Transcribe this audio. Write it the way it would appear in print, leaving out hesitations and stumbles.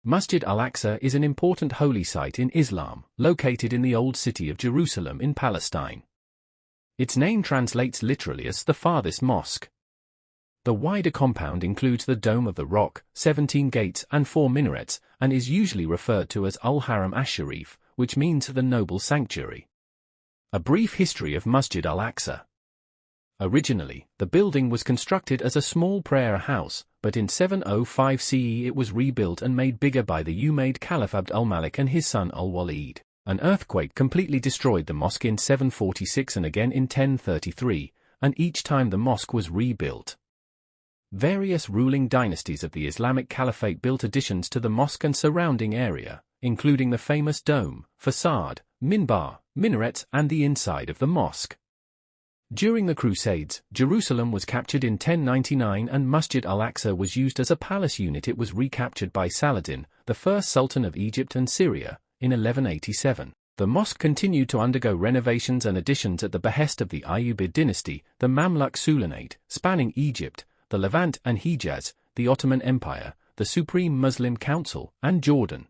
Masjid al-Aqsa is an important holy site in Islam, located in the Old City of Jerusalem in Palestine. Its name translates literally as the farthest mosque. The wider compound includes the Dome of the Rock, 17 gates and 4 minarets, and is usually referred to as Al-Haram Ash-Sharif, which means the noble sanctuary. A brief history of Masjid al-Aqsa. Originally, the building was constructed as a small prayer house, but in 705 CE it was rebuilt and made bigger by the Umayyad Caliph Abd al-Malik and his son al-Walid. An earthquake completely destroyed the mosque in 746 and again in 1033, and each time the mosque was rebuilt. Various ruling dynasties of the Islamic Caliphate built additions to the mosque and surrounding area, including the famous dome, facade, minbar, minarets and the inside of the mosque. During the Crusades, Jerusalem was captured in 1099 and Masjid al-Aqsa was used as a palace unit. It was recaptured by Saladin, the first Sultan of Egypt and Syria, in 1187. The mosque continued to undergo renovations and additions at the behest of the Ayyubid dynasty, the Mamluk Sultanate, spanning Egypt, the Levant and Hejaz, the Ottoman Empire, the Supreme Muslim Council, and Jordan.